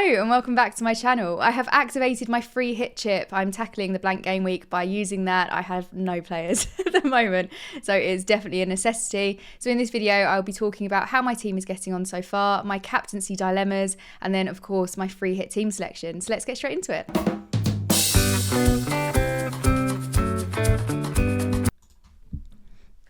Hello and welcome back to my channel. I have activated my free hit chip. I'm tackling the blank game week by using that. I have no players at the moment, so it's definitely a necessity. So in this video, I'll be talking about how my team is getting on so far, my captaincy dilemmas, and then of course my free hit team selection. So let's get straight into it.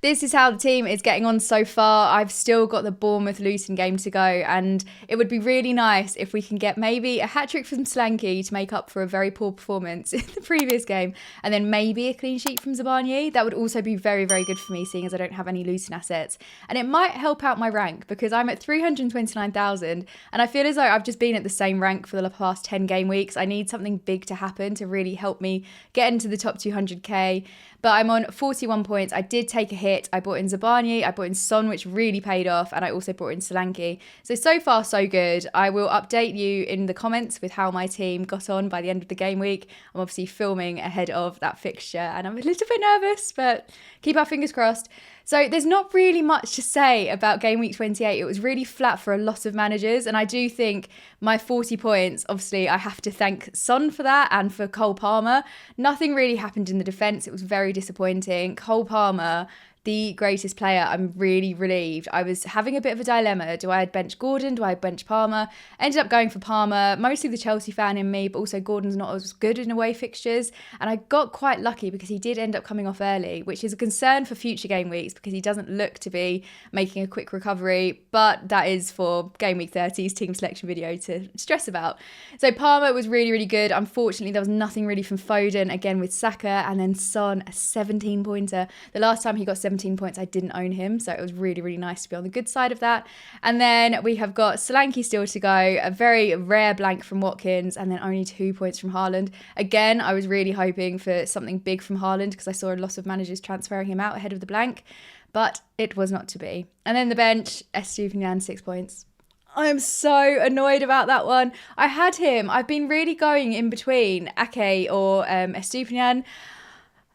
This is how the team is getting on so far. I've still got the Bournemouth Luton game to go, and it would be really nice if we can get maybe a hat-trick from Slanky to make up for a very poor performance in the previous game, and then maybe a clean sheet from Zabani. That would also be very, very good for me, seeing as I don't have any Luton assets. And it might help out my rank, because I'm at 329,000, and I feel as though I've just been at the same rank for the past 10 game weeks. I need something big to happen to really help me get into the top 200k. But I'm on 41 points. I did take a hit. I bought in Zabani, I bought in Son, which really paid off, and I also bought in Solanke. So far, so good. I will update you in the comments with how my team got on by the end of the game week. I'm obviously filming ahead of that fixture, and I'm a little bit nervous, but keep our fingers crossed. So there's not really much to say about game week 28. It was really flat for a lot of managers, and I do think my 40 points, obviously I have to thank Son for that and for Cole Palmer. Nothing really happened in the defence. It was very disappointing. Cole Palmer, the greatest player. I'm really relieved. I was having a bit of a dilemma. Do I bench Gordon? Do I bench Palmer? Ended up going for Palmer, mostly the Chelsea fan in me, but also Gordon's not as good in away fixtures. And I got quite lucky because he did end up coming off early, which is a concern for future game weeks because he doesn't look to be making a quick recovery. But that is for game week 30's team selection video to stress about. So Palmer was really, really good. Unfortunately, there was nothing really from Foden, again with Saka, and then Son, a 17-pointer. The last time he got 17 points, I didn't own him, so it was really, really nice to be on the good side of that. And then we have got Solanke still to go, a very rare blank from Watkins, and then only 2 points from Haaland. Again, I was really hoping for something big from Haaland because I saw a lot of managers transferring him out ahead of the blank, but it was not to be. And then the bench, Estupinian, 6 points. I am so annoyed about that one. I had him. I've been really going in between Ake or Estupinian.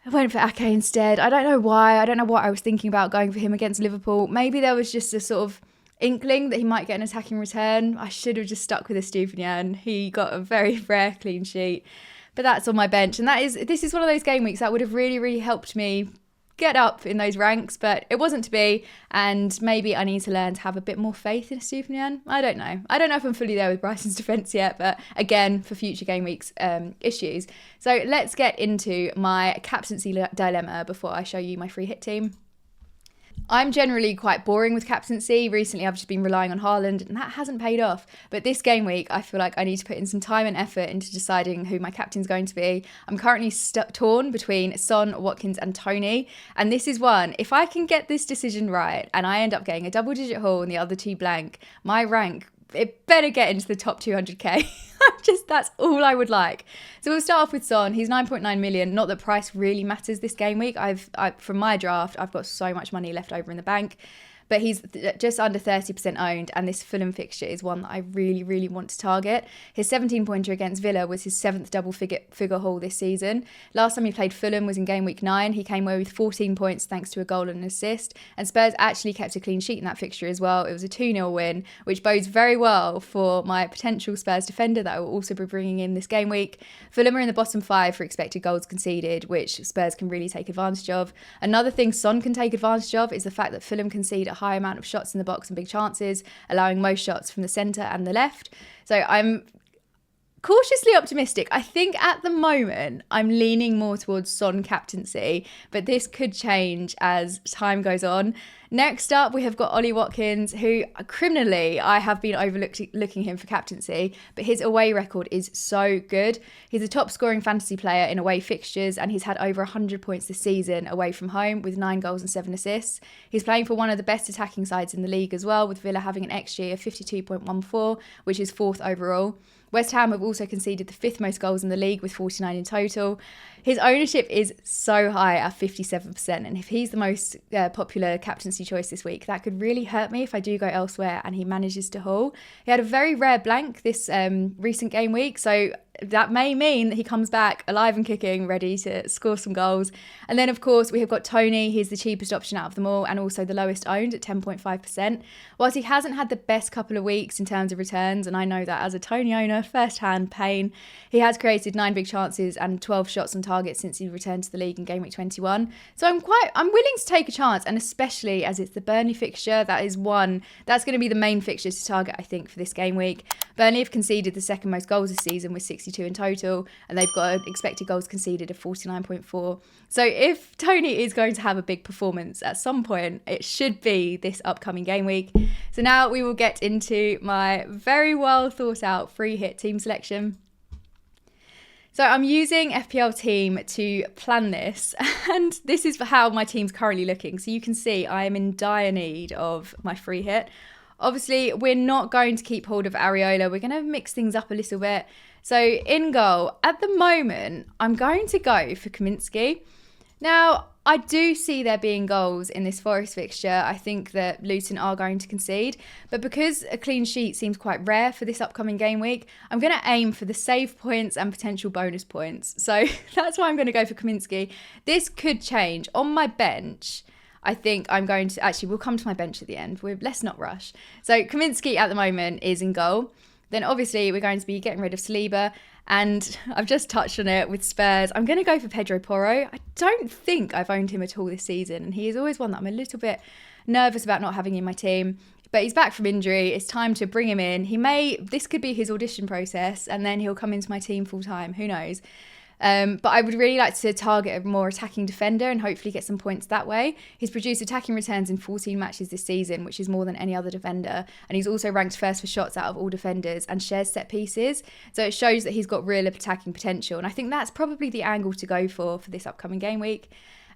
I went for Ake instead. I don't know why. I don't know what I was thinking about going for him against Liverpool. Maybe there was just a sort of inkling that he might get an attacking return. I should have just stuck with Estupinian. He got a very rare clean sheet. But that's on my bench. And this is one of those game weeks that would have really, really helped me get up in those ranks, but it wasn't to be, and maybe I need to learn to have a bit more faith in Estupinian. I don't know if I'm fully there with Brighton's defence yet, but again, for future game weeks issues. So let's get into my captaincy dilemma before I show you my free hit team. I'm generally quite boring with captaincy. Recently, I've just been relying on Haaland, and that hasn't paid off. But this game week, I feel like I need to put in some time and effort into deciding who my captain's going to be. I'm currently torn between Son, Watkins, and Toney. And this is one, if I can get this decision right, and I end up getting a double-digit haul and the other two blank, my rank, it better get into the top 200k. That's all I would like. So we'll start off with Son. He's 9.9 million. Not that price really matters this game week. From my draft, I've got so much money left over in the bank. But he's just under 30% owned, and this Fulham fixture is one that I really, really want to target. His 17-pointer against Villa was his 7th double-figure haul this season. Last time he played Fulham was in game week 9. He came away with 14 points thanks to a goal and an assist, and Spurs actually kept a clean sheet in that fixture as well. It was a 2-0 win, which bodes very well for my potential Spurs defender that I will also be bringing in this game week. Fulham are in the bottom 5 for expected goals conceded, which Spurs can really take advantage of. Another thing Son can take advantage of is the fact that Fulham concede a high amount of shots in the box and big chances, allowing most shots from the centre and the left. So I'm cautiously optimistic. I think at the moment I'm leaning more towards Son captaincy, but this could change as time goes on. Next up, we have got Ollie Watkins, who criminally I have been overlooking him for captaincy, but his away record is so good. He's a top scoring fantasy player in away fixtures, and he's had over 100 points this season away from home with 9 goals and 7 assists. He's playing for one of the best attacking sides in the league as well, with Villa having an XG of 52.14, which is 4th overall. West Ham have also conceded the 5th most goals in the league with 49 in total. His ownership is so high at 57%, and if he's the most popular captaincy choice this week, that could really hurt me if I do go elsewhere and he manages to haul. He had a very rare blank this recent game week, so that may mean that he comes back alive and kicking, ready to score some goals. And then, of course, we have got Toney. He's the cheapest option out of them all and also the lowest owned at 10.5%. Whilst he hasn't had the best couple of weeks in terms of returns, and I know that as a Toney owner, first-hand pain, he has created 9 big chances and 12 shots on target since he returned to the league in game week 21. So I'm willing to take a chance, and especially as it's the Burnley fixture, that's going to be the main fixture to target, I think, for this game week. Burnley have conceded the second most goals this season with 62 in total, and they've got an expected goals conceded of 49.4. So if Toney is going to have a big performance at some point, it should be this upcoming game week. So now we will get into my very well thought out free hit team selection. So I'm using FPL Team to plan this, and this is for how my team's currently looking. So you can see I am in dire need of my free hit. Obviously, we're not going to keep hold of Areola. We're going to mix things up a little bit. So in goal, at the moment, I'm going to go for Captaincy. Now, I do see there being goals in this Forest fixture. I think that Luton are going to concede. But because a clean sheet seems quite rare for this upcoming game week, I'm going to aim for the save points and potential bonus points. So that's why I'm going to go for Captaincy. This could change. On my bench, I think I'm going to... Actually, we'll come to my bench at the end. Let's not rush. So Captaincy at the moment is in goal. Then obviously we're going to be getting rid of Saliba. And I've just touched on it with Spurs. I'm going to go for Pedro Porro. I don't think I've owned him at all this season. And he is always one that I'm a little bit nervous about not having in my team. But he's back from injury. It's time to bring him in. This could be his audition process. And then he'll come into my team full time. Who knows? But I would really like to target a more attacking defender and hopefully get some points that way. He's produced attacking returns in 14 matches this season, which is more than any other defender. And he's also ranked first for shots out of all defenders and shares set pieces. So it shows that he's got real attacking potential. And I think that's probably the angle to go for this upcoming game week.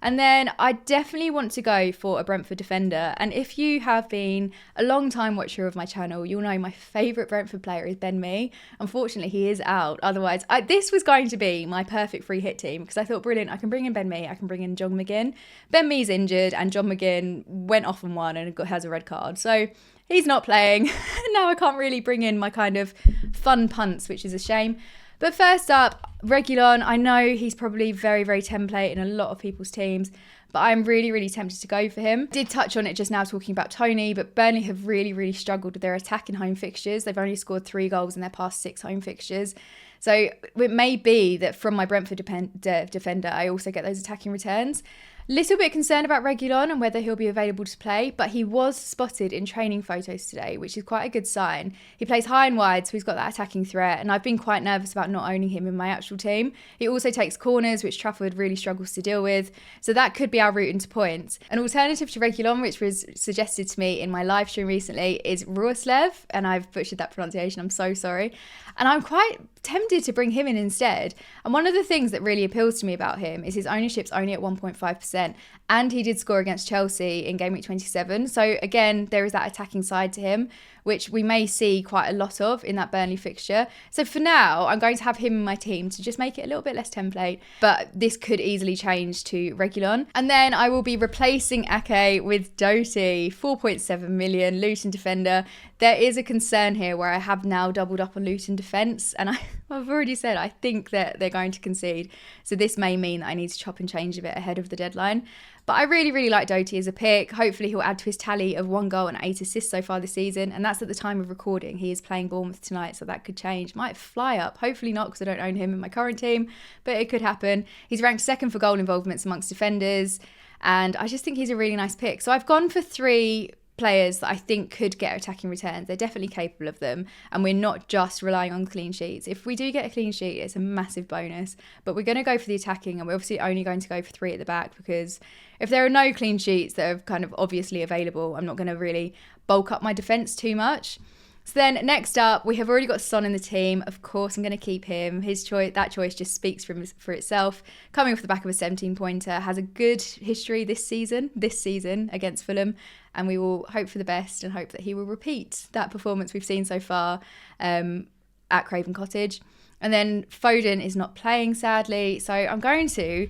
And then I definitely want to go for a Brentford defender. And if you have been a long time watcher of my channel, you'll know my favourite Brentford player is Ben Mee. Unfortunately, he is out. Otherwise, this was going to be my perfect free hit team because I thought, brilliant, I can bring in Ben Mee, I can bring in John McGinn. Ben Mee's injured and John McGinn went off on one and has a red card. So he's not playing. Now I can't really bring in my kind of fun punts, which is a shame. But first up, Reguilon. I know he's probably very, very template in a lot of people's teams, but I'm really, really tempted to go for him. Did touch on it just now talking about Toney, but Burnley have really, really struggled with their attack in home fixtures. They've only scored 3 goals in their past 6 home fixtures. So it may be that from my Brentford defender, I also get those attacking returns. Little bit concerned about Reguilon and whether he'll be available to play, but he was spotted in training photos today, which is quite a good sign. He plays high and wide, so he's got that attacking threat, and I've been quite nervous about not owning him in my actual team. He also takes corners, which Trafford really struggles to deal with, so that could be our route into points. An alternative to Reguilon, which was suggested to me in my live stream recently, is Ruoslev, and I've butchered that pronunciation, I'm so sorry. And I'm quite tempted to bring him in instead. And one of the things that really appeals to me about him is his ownership's only at 1.5%. And he did score against Chelsea in game week 27. So again, there is that attacking side to him, which we may see quite a lot of in that Burnley fixture. So for now, I'm going to have him in my team to just make it a little bit less template. But this could easily change to Reguilon. And then I will be replacing Ake with Doty, 4.7 million, Luton defender. There is a concern here where I have now doubled up on Luton defence. And I've already said I think that they're going to concede. So this may mean that I need to chop and change a bit ahead of the deadline. But I really, really like Doty as a pick. Hopefully he'll add to his tally of 1 goal and 8 assists so far this season. And that's at the time of recording. He is playing Bournemouth tonight, so that could change. Might fly up. Hopefully not, because I don't own him in my current team. But it could happen. He's ranked 2nd for goal involvements amongst defenders. And I just think he's a really nice pick. So I've gone for 3 players that I think could get attacking returns. They're definitely capable of them, and we're not just relying on clean sheets. If we do get a clean sheet, it's a massive bonus, but we're going to go for the attacking, and we're obviously only going to go for 3 at the back, because if there are no clean sheets that are kind of obviously available, I'm not going to really bulk up my defence too much. So then next up, we have already got Son in the team. Of course, I'm going to keep him. That choice just speaks for itself. Coming off the back of a 17-pointer, has a good history this season against Fulham, and we will hope for the best and hope that he will repeat that performance we've seen so far at Craven Cottage. And then Foden is not playing, sadly, so I'm going to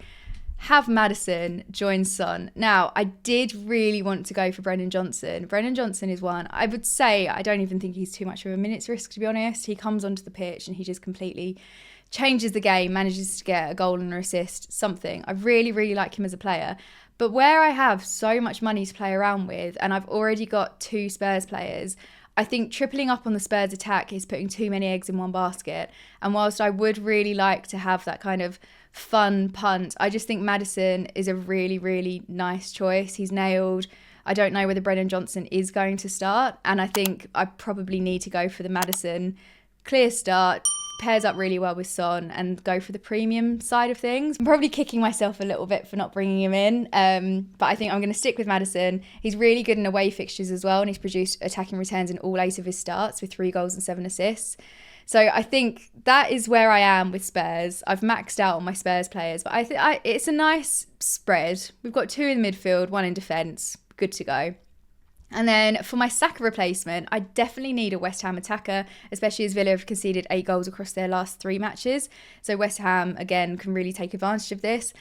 have Maddison join Son. Now, I did really want to go for Brennan Johnson. Brennan Johnson is one, I would say, I don't even think he's too much of a minutes risk, to be honest. He comes onto the pitch and he just completely changes the game, manages to get a goal and an assist, something. I really, really like him as a player. But where I have so much money to play around with, and I've already got 2 Spurs players, I think tripling up on the Spurs attack is putting too many eggs in one basket. And whilst I would really like to have that kind of fun punt, I just think Maddison is a really, really nice choice. He's nailed. I don't know whether Brennan Johnson is going to start. And I think I probably need to go for the Maddison clear start, pairs up really well with Son, and go for the premium side of things. I'm probably kicking myself a little bit for not bringing him in, but I think I'm going to stick with Maddison. He's really good in away fixtures as well, and he's produced attacking returns in all 8 of his starts with 3 goals and 7 assists. So I think that is where I am with Spurs. I've maxed out on my Spurs players, but I think it's a nice spread. We've got 2 in midfield, 1 in defence. Good to go. And then for my Saka replacement, I definitely need a West Ham attacker, especially as Villa have conceded 8 goals across their last 3 matches. So West Ham, again, can really take advantage of this.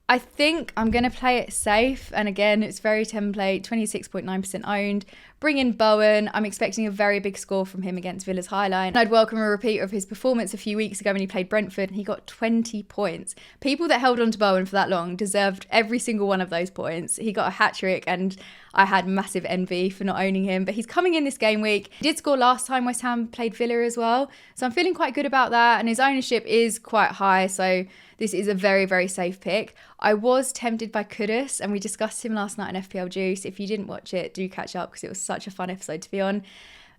I think I'm going to play it safe. And again, it's very template, 26.9% owned. Bring in Bowen. I'm expecting a very big score from him against Villa's Highline. I'd welcome a repeat of his performance a few weeks ago when he played Brentford and he got 20 points. People that held on to Bowen for that long deserved every single one of those points. He got a hat-trick and I had massive envy for not owning him. But he's coming in this game week. He did score last time West Ham played Villa as well. So I'm feeling quite good about that. And his ownership is quite high. So this is a very, very safe pick. I was tempted by Kudus, and we discussed him last night on FPL Juice. If you didn't watch it, do catch up because it was such a fun episode to be on.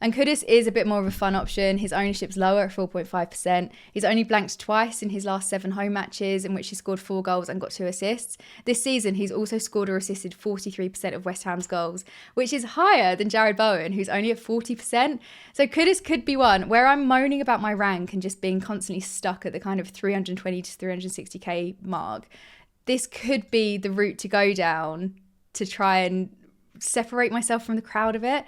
And Kudus is a bit more of a fun option. His ownership's lower at 4.5%. He's only blanked twice in his last 7 home matches, in which he scored 4 goals and got 2 assists. This season, he's also scored or assisted 43% of West Ham's goals, which is higher than Jared Bowen, who's only at 40%. So Kudus could be one where I'm moaning about my rank and just being constantly stuck at the kind of 320 to 360k mark. This could be the route to go down to try and separate myself from the crowd a bit.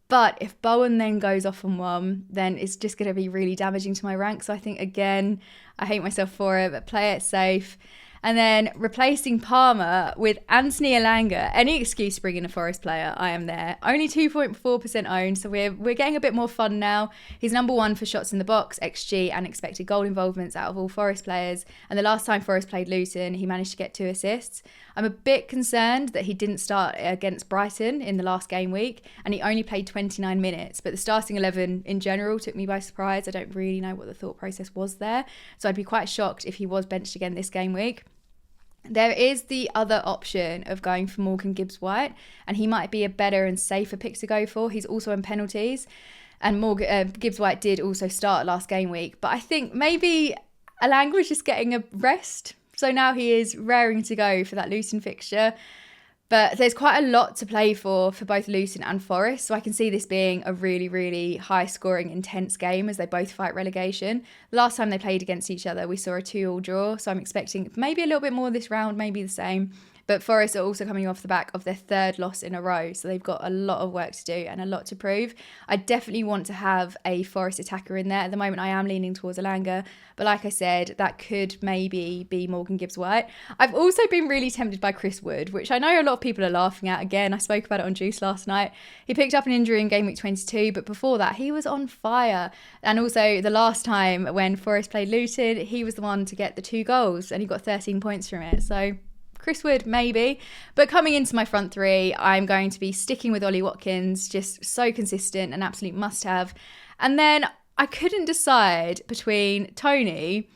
But if Bowen then goes off on one, then it's just going to be really damaging to my rank. So I think, again, I hate myself for it, but play it safe. And then replacing Palmer with Anthony Elanga. Any excuse to bring in a Forest player, I am there. Only 2.4% owned, so we're getting a bit more fun now. He's number 1 for shots in the box, XG, and expected goal involvements out of all Forest players. And the last time Forest played Luton, he managed to get 2 assists. I'm a bit concerned that he didn't start against Brighton in the last game week, and he only played 29 minutes. But the starting 11 in general took me by surprise. I don't really know what the thought process was there. So I'd be quite shocked if he was benched again this game week. There is the other option of going for Morgan Gibbs-White, and he might be a better and safer pick to go for. He's also in penalties, and Gibbs-White did also start last game week. But I think maybe Elanga was just getting a rest, so now he is raring to go for that Luton fixture. But there's quite a lot to play for both Luton and Forest, so I can see this being a really, really high-scoring, intense game as they both fight relegation. Last time they played against each other, we saw a 2-2 draw, so I'm expecting maybe a little bit more this round, maybe the same. But Forest are also coming off the back of their 3rd loss in a row, so they've got a lot of work to do and a lot to prove. I definitely want to have a Forest attacker in there. At the moment, I am leaning towards Elanga, but like I said, that could maybe be Morgan Gibbs-White. I've also been really tempted by Chris Wood, which I know a lot of people are laughing at. Again, I spoke about it on Juice last night. He picked up an injury in game week 22, but before that, he was on fire. And also, the last time when Forest played Luton, he was the one to get the 2 goals, and he got 13 points from it. So Chris Wood, maybe. But coming into my front 3, I'm going to be sticking with Ollie Watkins, just so consistent, an absolute must-have. And then I couldn't decide between Toney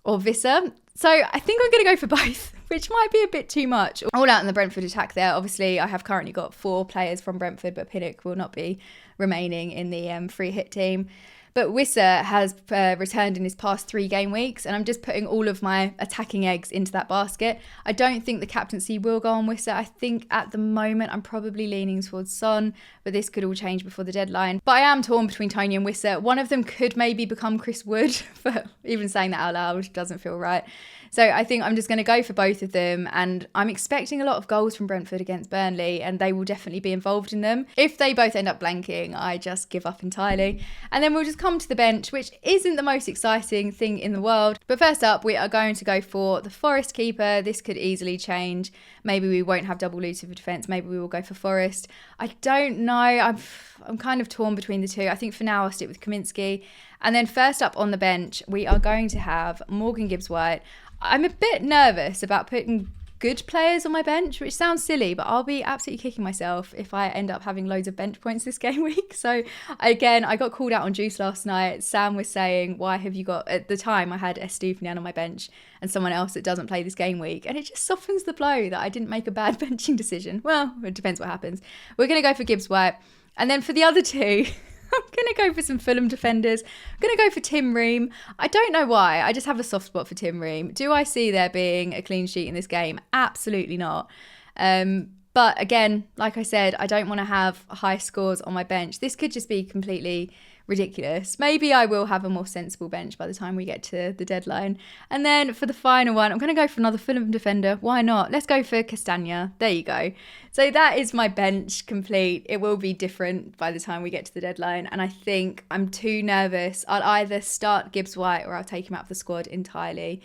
or Visser. So I think I'm going to go for both, which might be a bit too much. All out in the Brentford attack there. Obviously, I have currently got 4 players from Brentford, but Pinnock will not be remaining in the free hit team. But Wissa has returned in his past 3 game weeks, and I'm just putting all of my attacking eggs into that basket. I don't think the captaincy will go on Wissa. I think at the moment I'm probably leaning towards Son, but this could all change before the deadline. But I am torn between Toney and Wissa. One of them could maybe become Chris Wood, but even saying that out loud doesn't feel right. So I think I'm just going to go for both of them, and I'm expecting a lot of goals from Brentford against Burnley, and they will definitely be involved in them. If they both end up blanking, I just give up entirely. And then we'll just come to the bench, which isn't the most exciting thing in the world. But first up, we are going to go for the Forest keeper. This could easily change. Maybe we won't have double Luton for defence. Maybe we will go for Forest. I don't know. I'm kind of torn between the two. I think for now I'll stick with Kaminsky. And then first up on the bench, we are going to have Morgan Gibbs-White. I'm a bit nervous about putting good players on my bench, which sounds silly, but I'll be absolutely kicking myself if I end up having loads of bench points this game week. So again, I got called out on Juice last night. Sam was saying, why have you got, at the time I had Estupinian on my bench and someone else that doesn't play this game week, and it just softens the blow that I didn't make a bad benching decision. Well, it depends what happens. We're going to go for Gibbs-White, and then for the other two, I'm going to go for some Fulham defenders. I'm going to go for Tim Ream. I don't know why. I just have a soft spot for Tim Ream. Do I see there being a clean sheet in this game? Absolutely not. But again, like I said, I don't want to have high scores on my bench. This could just be completely ridiculous. Maybe I will have a more sensible bench by the time we get to the deadline. And then for the final one, I'm going to go for another Fulham defender. Why not? Let's go for Castagna. There you go. So that is my bench complete. It will be different by the time we get to the deadline. And I think I'm too nervous. I'll either start Gibbs-White or I'll take him out of the squad entirely,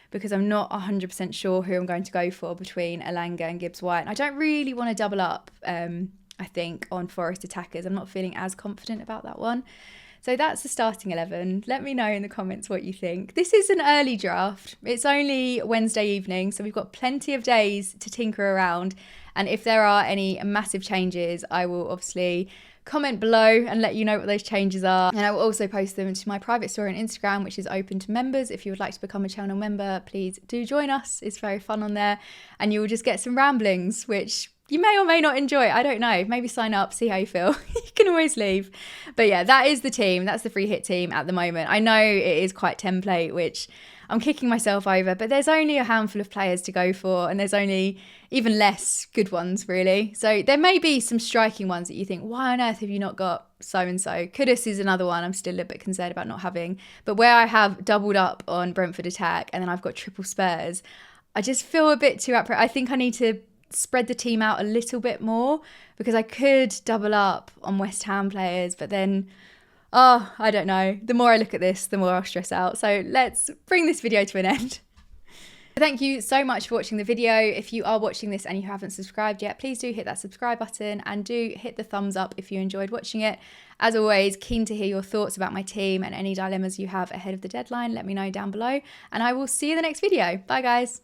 because I'm not 100% sure who I'm going to go for between Elanga and Gibbs-White. And I don't really want to double up, I think, on Forest attackers. I'm not feeling as confident about that one. So that's the starting 11. Let me know in the comments what you think. This is an early draft. It's only Wednesday evening, so we've got plenty of days to tinker around. And if there are any massive changes, I will obviously comment below and let you know what those changes are. And I will also post them to my private story on Instagram, which is open to members. If you would like to become a channel member, please do join us. It's very fun on there. And you will just get some ramblings, which you may or may not enjoy. I don't know. Maybe sign up, see how you feel. You can always leave. But yeah, that is the team. That's the free hit team at the moment. I know it is quite template, which I'm kicking myself over, but there's only a handful of players to go for, and there's only even less good ones, really. So there may be some striking ones that you think, why on earth have you not got so-and-so? Kudus is another one I'm still a little bit concerned about not having. But where I have doubled up on Brentford attack and then I've got triple Spurs, I just feel a bit too I think I need to spread the team out a little bit more, because I could double up on West Ham players, but then, oh, I don't know. The more I look at this, the more I'll stress out. So let's bring this video to an end. Thank you so much for watching the video. If you are watching this and you haven't subscribed yet, please do hit that subscribe button and do hit the thumbs up if you enjoyed watching it. As always, keen to hear your thoughts about my team and any dilemmas you have ahead of the deadline. Let me know down below, and I will see you in the next video. Bye guys.